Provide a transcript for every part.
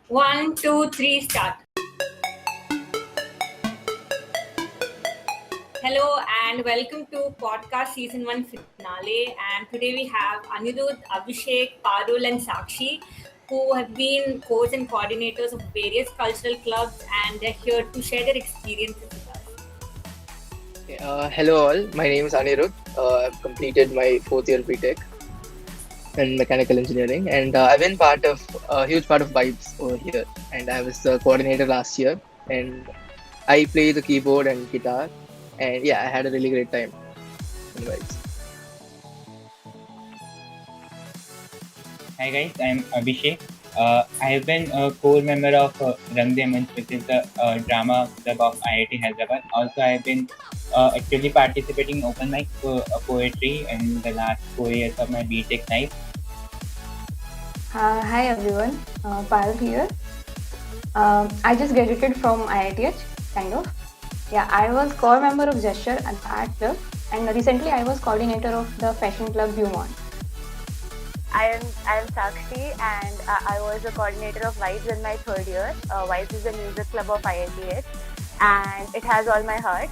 One, two, three, start. Hello and welcome to podcast season 1 finale. And today we have Anirudh, Abhishek, Parul, and Sakshi, who have been coach and coordinators of various cultural clubs, and they're here to share their experiences with us. Hello all, my name is Anirudh. I've completed my fourth year BTech in mechanical engineering, and I've been part of a huge part of Vibes over here. And I was the coordinator last year, and I play the keyboard and guitar. And yeah, I had a really great time in Vibes. Hi guys, I'm Abhishek. I have been a core member of Rang De Manch, which is the drama club of IIT Hyderabad. Also, I have been actively participating in open mic poetry in the last 4 years of my BTech life. Hi everyone, Parul here. I just graduated from IITH, kind of. Yeah, I was core member of Gesture and Art Club, and recently I was coordinator of the fashion club Beaumont. I'm Sakshi, and I was a coordinator of Vibes in my third year. Vibes is a music club of IITH, and it has all my heart.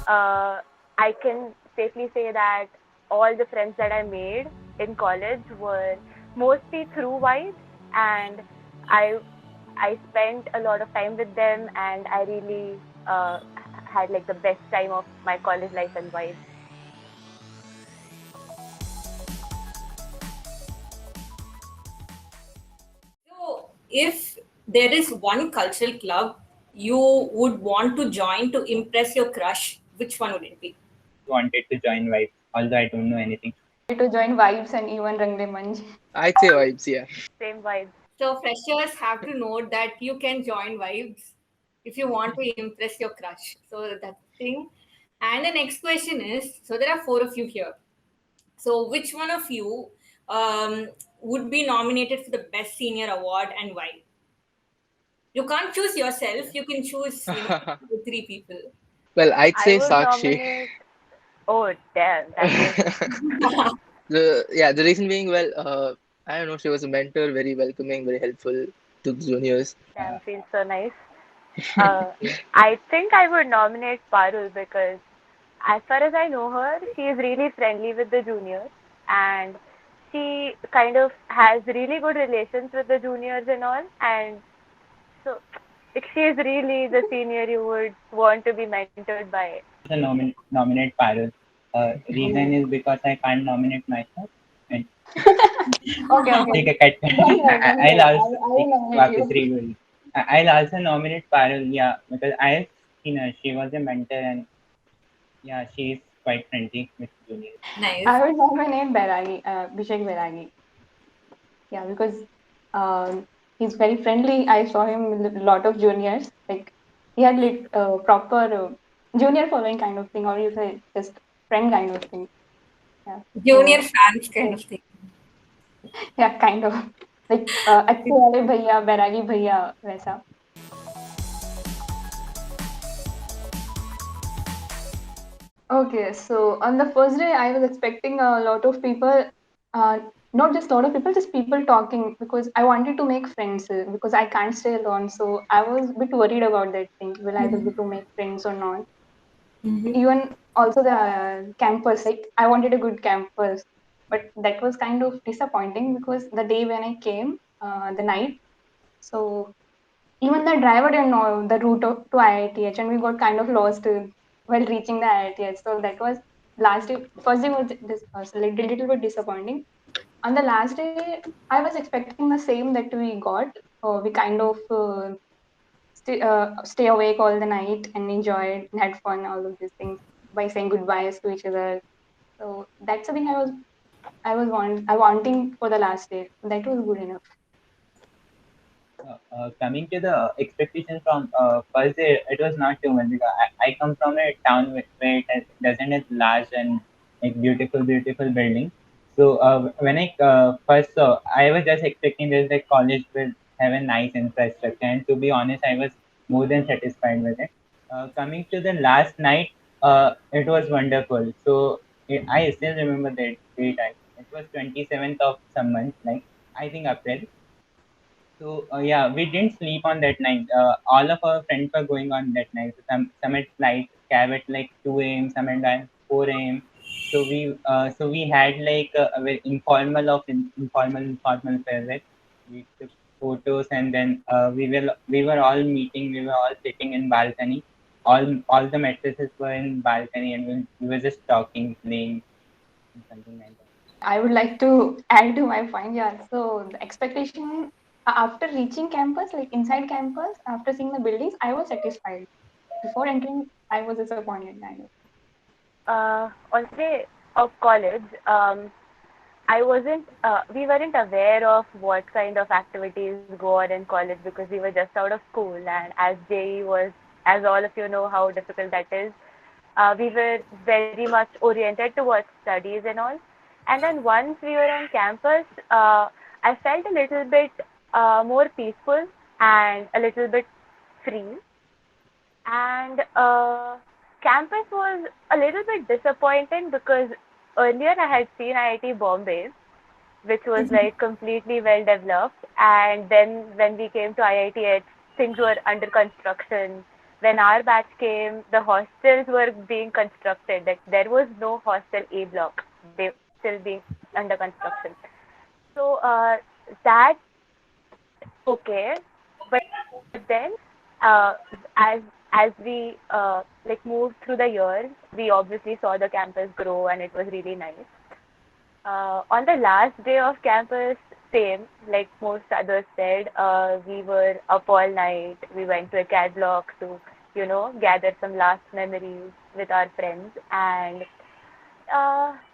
I can safely say that all the friends that I made in college were mostly through Vibes, and I spent a lot of time with them, and I really had like the best time of my college life in Vibes. So, if there is one cultural club you would want to join to impress your crush, which one would it be? Wanted to join Vibe, although I don't know anything. To join Vibes and even Rang De Manch. I'd say Vibes, yeah. Same Vibes. So, freshers have to know that you can join Vibes if you want to impress your crush. So, that's the thing. And the next question is, so there are four of you here. So, which one of you would be nominated for the Best Senior Award and why? You can't choose yourself. You can choose, three people. Well, I'd I say would Sakshi. nominate. Oh damn, that's The reason being, well, I don't know, she was a mentor, very welcoming, very helpful to the juniors. damn feels so nice. I think I would nominate Parul because, as far as I know her, she is really friendly with the juniors, and she kind of has really good relations with the juniors and all. And so, if she is really the senior you would want to be mentored by. Also, nominate Parul. Reason is because I can't nominate myself. And Okay. take a cut. Don't worry, don't worry. I'll also I will nominate you. I'll also nominate Parul, yeah, because I have seen her. She was a mentor, and yeah, she is quite friendly with juniors. Nice. I would nominate Abhishek Bairagi. Yeah, because he's very friendly. I saw him with a lot of juniors. Like he had proper junior following kind of thing, or you say just friend kind of thing. Yeah. Junior So fans kind of thing. yeah, kind of like अच्छे वाले भैया, बैरागी भैया वैसा. Okay, so on the first day, I was expecting a lot of people, uh, not just a lot of people, just people talking because I wanted to make friends because I can't stay alone. So I was a bit worried about that thing. Will I be able to make friends or not? Mm-hmm. Even also the campus, like I wanted a good campus, but that was kind of disappointing because the day when I came, the night, so even the driver didn't know the route to IITH, and we got kind of lost while reaching the IITH. So that was last day. First day was a little bit disappointing. On the last day, I was expecting the same that we got. We kind of stay awake all the night and enjoyed and had fun, all of these things by saying goodbyes to each other. So that's the thing I wanting for the last day. That was good enough. Coming to the expectations from first day, it was not too much because I come from a town where doesn't have large and like beautiful buildings. So when I first saw, I was just expecting that the college will have a nice infrastructure, and to be honest, I was more than satisfied with it. Coming to the last night, it was wonderful. So I still remember that date. It was 27th of some month, like I think April. So yeah, we didn't sleep on that night. All of our friends were going on that night. Some at like cab at like 2 a.m. Some at like 4 a.m. So we had like a very informal farewell. We took photos, and then we were all meeting. We were all sitting in balcony. All the mattresses were in balcony, and we were just talking, playing, something like that. I would like to add to my point. Yeah. So the expectation after reaching campus, like inside campus, after seeing the buildings, I was satisfied. Before entering, I was disappointed. Kind of. On the day of college, we weren't aware of what kind of activities go on in college because we were just out of school. And as JE was, as all of you know, how difficult that is, we were very much oriented towards studies and all. And then once we were on campus, I felt a little bit more peaceful and a little bit free. And campus was a little bit disappointing because earlier I had seen IIT Bombay, which was like completely well developed. And then when we came to IITH, things were under construction. When our batch came, the hostels were being constructed. Like there was no hostel A block; they were still being under construction. So that okay, but then uh, as as we like moved through the years, we obviously saw the campus grow, and it was really nice. On the last day of campus, same, like most others said, we were up all night. We went to a cat block to, gather some last memories with our friends. And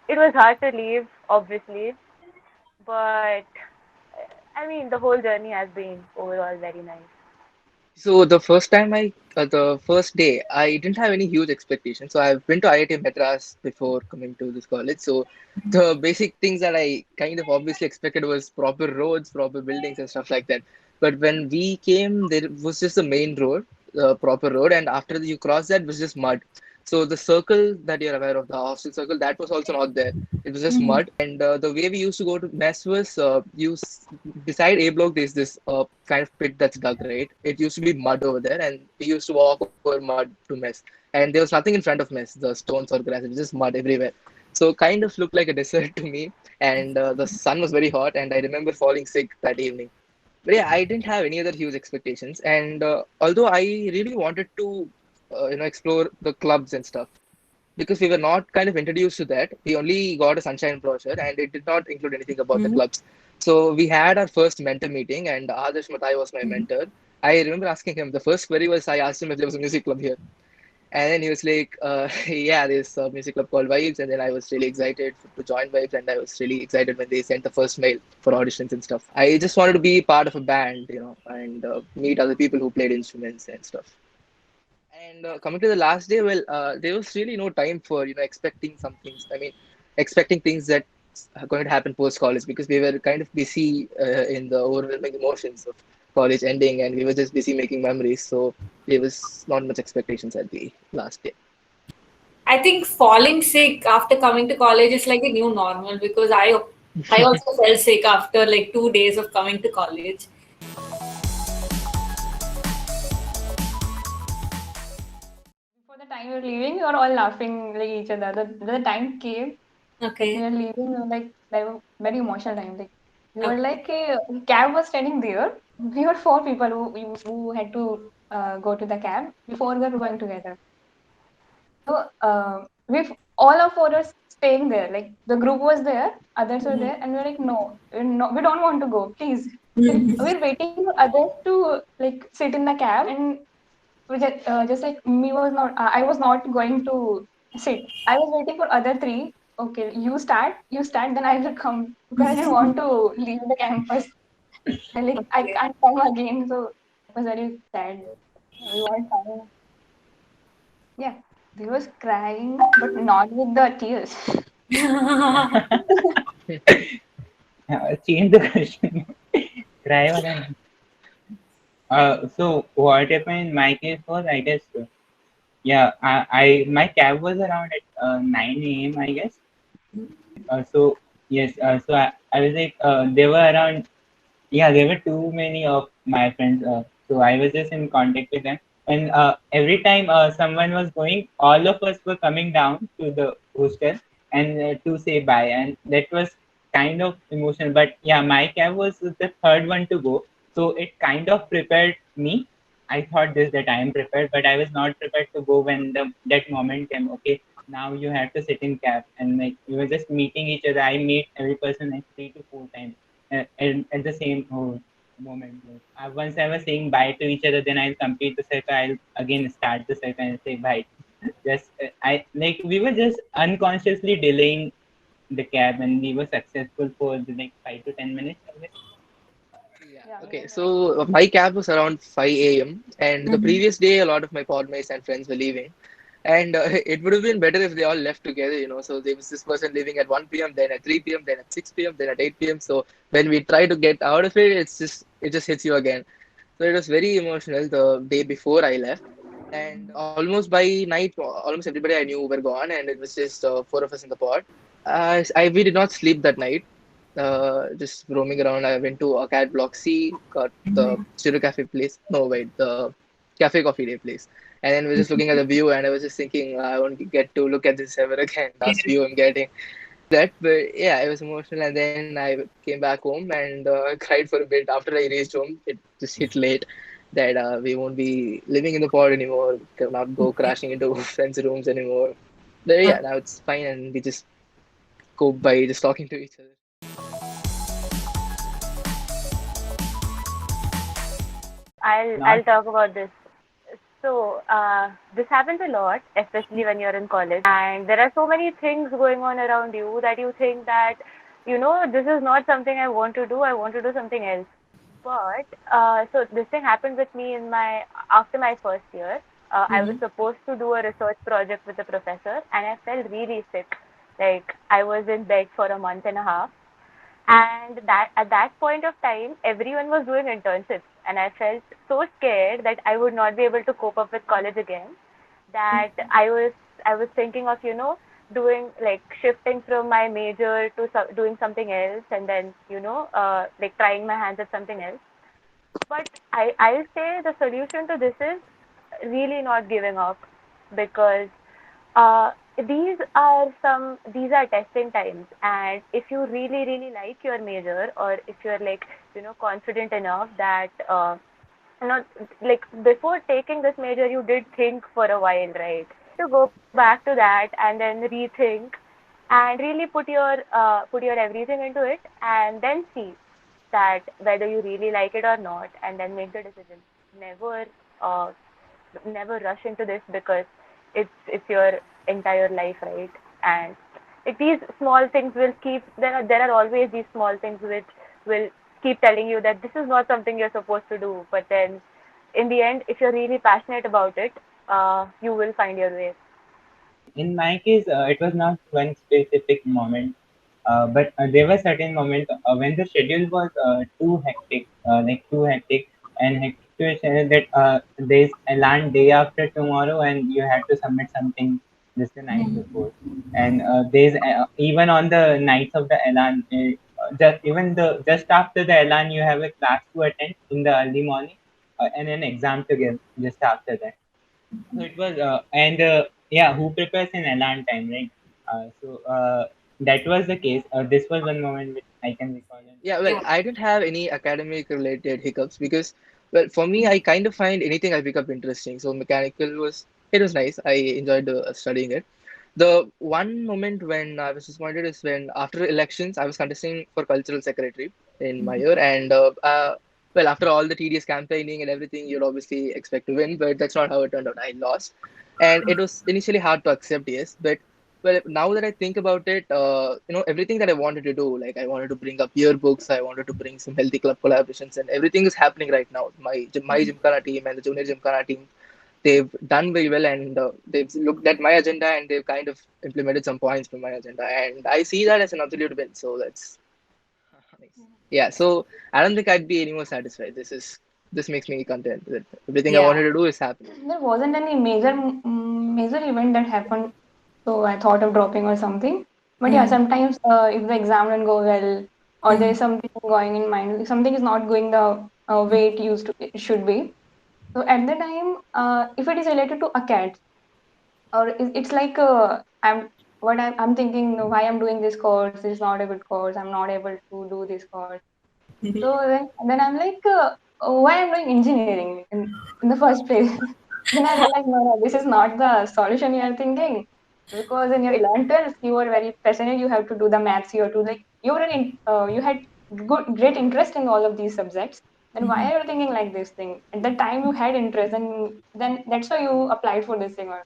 it was hard to leave, obviously. But, I mean, the whole journey has been overall very nice. So the first day, I didn't have any huge expectations. So I've been to IIT Madras before coming to this college. So the basic things that I kind of obviously expected was proper roads, proper buildings, and stuff like that. But when we came, there was just the main road, the proper road, and after you cross that was just mud. So the circle that you're aware of, the hostel circle, that was also not there. It was just mud. And the way we used to go to mess was beside A block, there's this kind of pit that's dug, right? It used to be mud over there, and we used to walk over mud to mess. And there was nothing in front of mess, the stones or grass, it was just mud everywhere. So kind of looked like a desert to me. And the sun was very hot, and I remember falling sick that evening. But yeah, I didn't have any other huge expectations. And although I really wanted to, explore the clubs and stuff, because we were not kind of introduced to that. We only got a sunshine brochure, and it did not include anything about the clubs. So we had our first mentor meeting, and Adarsh Matai was my mentor. I remember asking him, the first query was I asked him if there was a music club here. And then he was like, yeah, there's a music club called Vibes. And then I was really excited to join Vibes. And I was really excited when they sent the first mail for auditions and stuff. I just wanted to be part of a band, and meet other people who played instruments and stuff. And coming to the last day, well, there was really no time for expecting some things. I mean, expecting things that are going to happen post college because we were kind of busy in the overwhelming emotions of college ending, and we were just busy making memories. So there was not much expectations at the last day. I think falling sick after coming to college is like a new normal because I also fell sick after like 2 days of coming to college. Before the time you're leaving, you're all laughing like each other. The time came, Okay. we were leaving, we were like, that was very emotional time. Like we were Okay. like a cab was standing there. We were four people who had to go to the cab. We four were going together. So we all of four are staying there. Like the group was there, others were there, and we're like, no, we don't want to go. Please, we're waiting for others to like sit in the cab, and we just like me was not. I was not going to sit. I was waiting for other three. Okay, you start, then I will come because I didn't want to leave the campus. I Okay. can't come again. So it was very sad. We weren't coming. Yeah, they was crying, but not with the tears. Change the question. Cry wala. So what happened in my case was, I guess, yeah, my cab was around at 9 a.m. I guess. So yes, so I was like, there were around yeah, there were too many of my friends. So I was just in contact with them. And every time someone was going, all of us were coming down to the hostel and to say bye. And that was kind of emotional. But yeah, my cab was the third one to go. So it kind of prepared me. I thought this that I am prepared, but I was not prepared to go when that moment came. Okay, now you have to sit in cab, and like we were just meeting each other. I meet every person like 3 to 4 times at the same moment. Like, once I was saying bye to each other, then I'll complete the circle. I'll again start the circle and say bye. Just I like we were just unconsciously delaying the cab, and we were successful for the like 5 to 10 minutes. I guess. Yeah. Yeah. Okay. So my cab was around 5 a.m. and the Mm-hmm. previous day, a lot of my podmates and friends were leaving. And it would have been better if they all left together, you know. So there was this person leaving at 1 p.m., then at 3 p.m., then at 6 p.m., then at 8 p.m. So when we try to get out of it, it just hits you again. So it was very emotional the day before I left. And almost by night, almost everybody I knew were gone, and it was just four of us in the pod. We did not sleep that night. Just roaming around. I went to Arcade Block C, got the Stereo Cafe place. No, wait, the Cafe Coffee Day place. And then we're just looking at the view, and I was just thinking, I won't get to look at this ever again. Last view I'm getting that, but yeah, it was emotional. And then I came back home and cried for a bit. After I reached home, it just hit late that we won't be living in the pod anymore, cannot go crashing into friends' rooms anymore. But yeah, now it's fine, and we just cope by just talking to each other. I'll Not talk about this. So, this happens a lot, especially when you're in college, and there are so many things going on around you that you think that, this is not something I want to do. I want to do something else. But so this thing happened with me in my after my first year. I was Mm-hmm. supposed to do a research project with the professor, and I felt really sick. Like I was in bed for a month and a half, and that at that point of time everyone was doing internships, and I felt so scared that I would not be able to cope up with college again, that I was thinking of doing like shifting from my major to doing something else, and then like trying my hands at something else. But I'll say the solution to this is really not giving up, because uh, these are testing times, and if you really really like your major, or if you're like confident enough that not like before taking this major you did think for a while, right? To go back to that and then rethink and really put your everything into it, and then see that whether you really like it or not, and then make the decision. Never uh, never rush into this, because it's your entire life, right? And like these small things will keep there are always these small things which will keep telling you that this is not something you're supposed to do, but then in the end, if you're really passionate about it, you will find your way. in my case, it was not one specific moment, but there were certain moments when the schedule was too hectic and hectic to a channel that there's a land day after tomorrow, and you have to submit something just the night before. And there's even on the nights of the Elan, just after the Elan, you have a class to attend in the early morning, and an exam to give just after that. So it was, and yeah, who prepares in Elan time, right? That was the case. This was one moment which I can recall. Yeah, well, I didn't have any academic related hiccups because, well, for me, I kind of find anything I pick up interesting. So mechanical it was nice. I enjoyed studying it. The one moment when I was disappointed is when after elections I was contesting for cultural secretary in my year, and well, after all the tedious campaigning and everything, you'd obviously expect to win, but that's not how it turned out. I lost, and it was initially hard to accept, yes, but well, now that I think about it, everything that I wanted to do, like I wanted to bring up yearbooks, I wanted to bring some healthy club collaborations, and everything is happening right now. My Gymkhana team and the junior Gymkhana team, they've done very well, and they've looked at my agenda and they've kind of implemented some points from my agenda, and I see that as an absolute win. So that's nice. Yeah. So I don't think I'd be any more satisfied. This makes me content that everything I Yeah. wanted to do is happening. There wasn't any major event that happened, so I thought of dropping or something. But yeah, Mm. sometimes if the exam didn't go well, or there is something going in mind, something is not going the way it should be. So at the time, if it is related to a cat, or it's like I'm thinking, why I'm doing this course is not a good course. I'm not able to do this course. So then I'm like, why I'm doing engineering in the first place? Then I realized, no, no, this is not the solution you are thinking. Because in your 11th, 12th, you were very passionate. You have to do the maths. You have to like you had great interest in all of these subjects. Then why are you thinking like this thing? At the time you had interest, and then that's why you applied for this thing. Or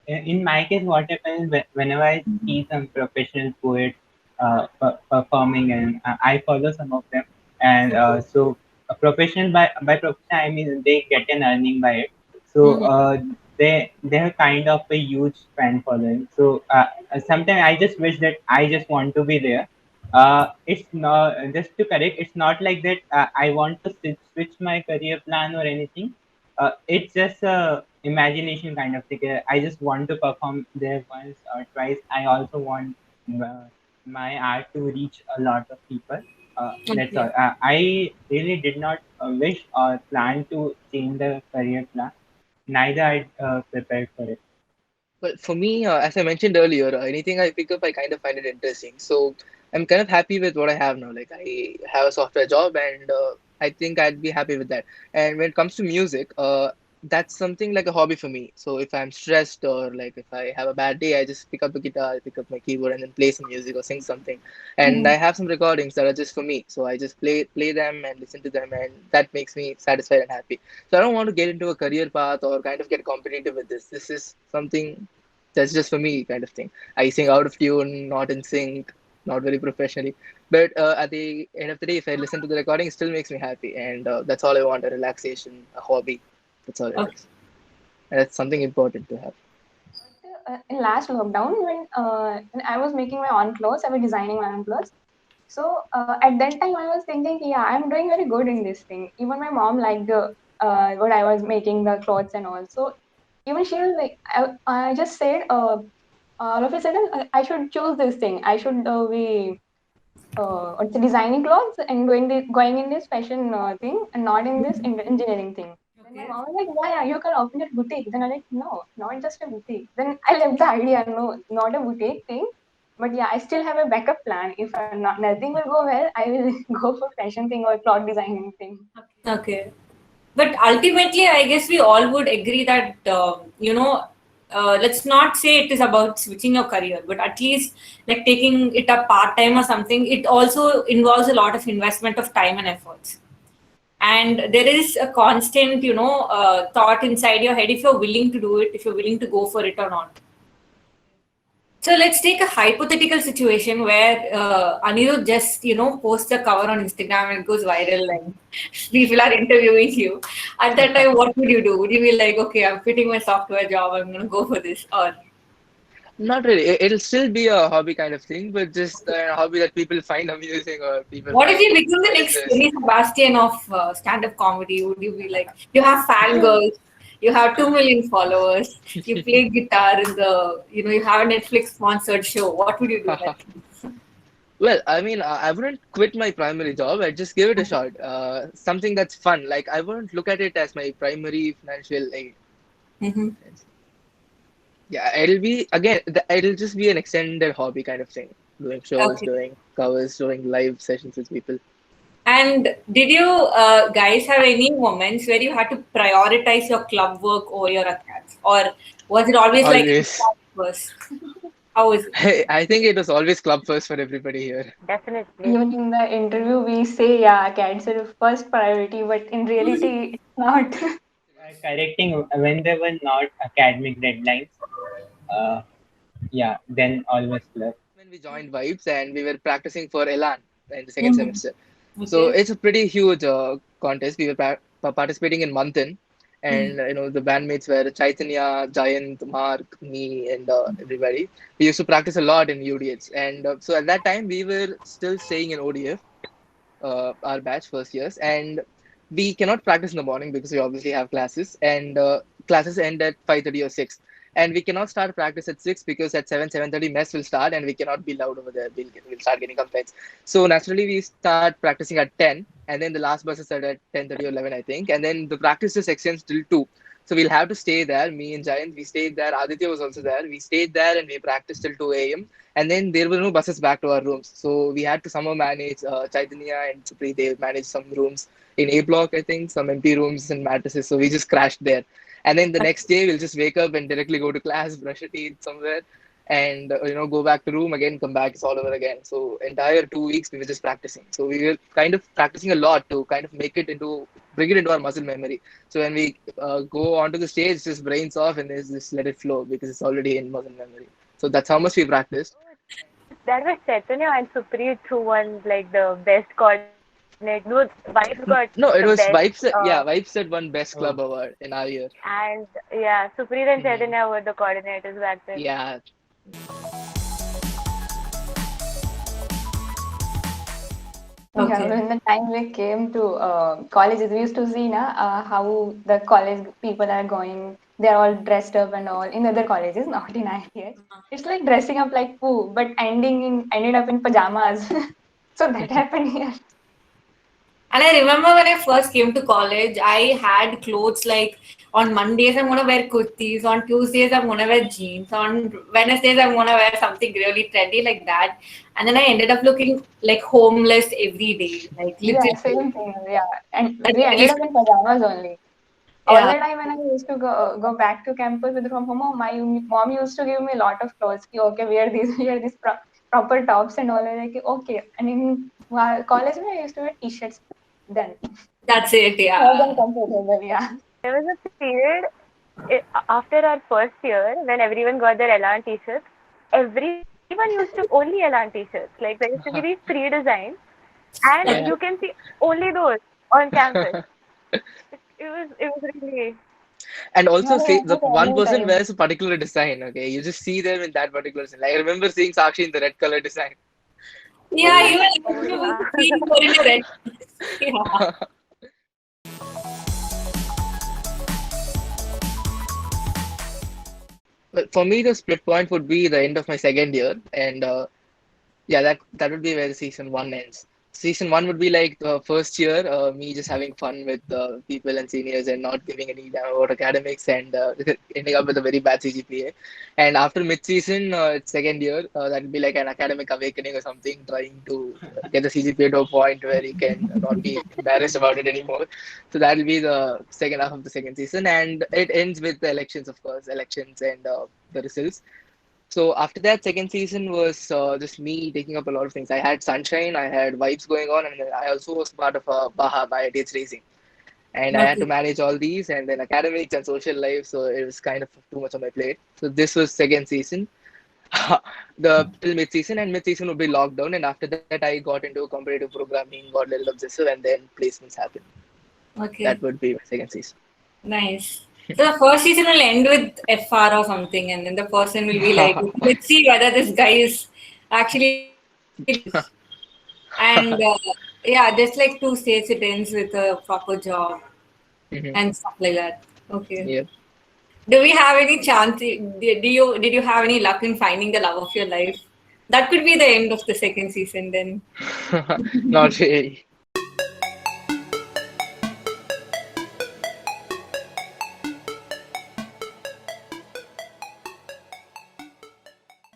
In my case, what happens whenever I see some professional poets performing, and I follow some of them, and so a professional by profession I mean they get an earning by it. So they have kind of a huge fan following. So sometimes I just wish that I just want to be there. It's not just to correct. It's not like that. I want to switch my career plan or anything. It's just a imagination kind of thing. I just want to perform there once or twice. I also want uh, my art to reach a lot of people. That's Okay. all. I really did not wish or plan to change the career plan. Neither I prepared for it. Well, for me, as I mentioned earlier, anything I pick up, I kind of find it interesting. So I'm kind of happy with what I have now. Like I have a software job, and I think I'd be happy with that. And when it comes to music, that's something like a hobby for me. So if I'm stressed or like if I have a bad day, I just pick up the guitar, I pick up my keyboard, and then play some music or sing something. And I have some recordings that are just for me. So I just play them and listen to them, and that makes me satisfied and happy. So I don't want to get into a career path or kind of get competitive with this. This is something that's just for me, kind of thing. I sing out of tune, not in sync, not very professionally. But at the end of the day, if I listen to the recording, it still makes me happy. And that's all I want, a relaxation, a hobby. That's all it Okay. is. And that's something important to have. in last lockdown, when I was making my own clothes, I was designing my own clothes. So at that time, I was thinking, yeah, I'm doing very good in this thing. Even my mom liked what I was making, the clothes and all. So even she was like, I just said, all of a sudden, I should choose this thing. I should be it's designing clothes and going in this fashion thing and not in this engineering thing. Then my Okay. mom was like, yeah, you can open a boutique. Then I'm like, no, not just a boutique. Then I left the idea, no, not a boutique thing. But yeah, I still have a backup plan. If nothing will go well, I will go for fashion thing or cloth designing thing. Okay. But ultimately, I guess we all would agree that, let's not say it is about switching your career, but at least like taking it up part time or something, it also involves a lot of investment of time and efforts. And there is a constant, thought inside your head if you're willing to do it, if you're willing to go for it or not. So let's take a hypothetical situation where Anirudh just, posts a cover on Instagram and it goes viral and people are interviewing you. At that time, what would you do? Would you be like, okay, I'm quitting my software job, I'm going to go for this? Or Not really. It'll still be a hobby kind of thing, but just a hobby that people find amusing or people what if find you become the next business. Kenny Sebastian of stand-up comedy? Would you be like, you have fangirls, you have 2 million followers, you play guitar in the, you have a Netflix sponsored show. What would you do then? Well, I mean, I wouldn't quit my primary job. I'd just give it a shot. Something that's fun. Like, I wouldn't look at it as my primary financial aid. Mm-hmm. Yeah, it'll just be an extended hobby kind of thing. Doing shows, Okay. doing covers, doing live sessions with people. And did you guys have any moments where you had to prioritize your club work over your academics? Or was it always like Always. first? How was it? I think it was always club first for everybody here. Definitely. Even in the interview, we say, yeah, cats are first priority, but in reality, it's not. Correcting when there were not academic deadlines. Uh, yeah, then always club. When we joined Vibes and we were practicing for Elan in the second Mhm. semester. So Okay. it's a pretty huge contest. We were participating in Manthan, Mhm. and the bandmates were Chaitanya, Giant, Mark, me, and everybody. We used to practice a lot in UDH, and so at that time we were still staying in ODF, our batch first years, and we cannot practice in the morning because we obviously have classes, and classes end at 5:30 or 6. and we cannot start practice at 6 because at 7:30 mess will start and we cannot be loud over there. We'll start getting complaints. So naturally we start practicing at 10, and then the last bus is at 10:30 or 11, I think, and then the practice just extends till 2. So we'll have to stay there. Me and Giant, we stayed there. Aditya was also there. We stayed there and we practiced till 2 a.m. And then there were no buses back to our rooms. So we had to somehow manage. Chaitanya and Supri, they managed some rooms in A block, I think, some empty rooms and mattresses. So we just crashed there. And then the next day, we'll just wake up and directly go to class, brush our teeth somewhere, and go back to room again, come back, it's all over again. So entire 2 weeks we were just practicing. So we were kind of practicing a lot to kind of bring it into our muscle memory. So when we go onto the stage, just brains off and just let it flow because it's already in muscle memory. So that's how much we practiced. That was Chaitanya and Supreet who won like the best coordinate. No, Vibes got the No, it best. was Vibes. Yeah, Vibes had won Best Club Award in our year. And yeah, Supreet and Chaitanya were the coordinators back then. Yeah. Yeah, Okay. when the time we came to colleges, we used to see how the college people are going. They're all dressed up and all in other colleges, not in IITH. It's like dressing up like poo, but ended up in pajamas. So that happened here. And I remember when I first came to college, I had clothes like on Mondays I'm gonna wear kurtis, on Tuesdays I'm gonna wear jeans, on Wednesdays I'm gonna wear something really trendy like that. And then I ended up looking like homeless every day, like Yeah, literally. same thing. Yeah, and That's we what I ended used up to- in pajamas only. All Yeah, the time when I used to go back to campus with from home, my mom used to give me a lot of clothes. Ki, okay, wear these, wear these proper tops and all. And like, okay. And in college, I used to wear t-shirts. Then that's it. more than Yeah, comfortable. Yeah. There was a period after our first year when everyone got their Elan t-shirts. Everyone used to only Elan t-shirts. Like there used to be these three designs, and you Yeah. can see only those on campus. It was really. And Yeah, also, they say went the with one any person time. wears a particular design. Okay, you just see them in that particular design. Like, I remember seeing Sakshi in the red color design yeah. always. Even Oh you will yeah. see her in a red. Yeah. But for me, the split point would be the end of my second year, and yeah, that would be where the season one ends. Season one would be like the first year, me just having fun with people and seniors and not giving any damn about academics and ending up with a very bad CGPA. And after mid-season, it's second year, that would be like an academic awakening or something, trying to get the CGPA to a point where you can not be embarrassed about it anymore. So that will be the second half of the second season, and it ends with the elections, of course, elections and the results. So after that, second season was just me taking up a lot of things. I had sunshine, I had vibes going on, and then I also was part of Baha by IITH Racing, and I had to Okay. manage all these and then academics and social life. So it was kind of too much on my plate. So this was second season, the till mid season, and mid season would be lockdown. And after that, I got into competitive programming, got a little obsessive, and then placements happened. That Okay. would be my second season. Nice. So the first season will end with FR or something, and then the person will be like, "Let's see whether this guy is actually doing this." And yeah, just like 2 states, it ends with a proper job Mhm. and stuff like that. Okay. Yeah. Do we have any chance? Did you have any luck in finding the love of your life? That could be the end of the second season then. Not really.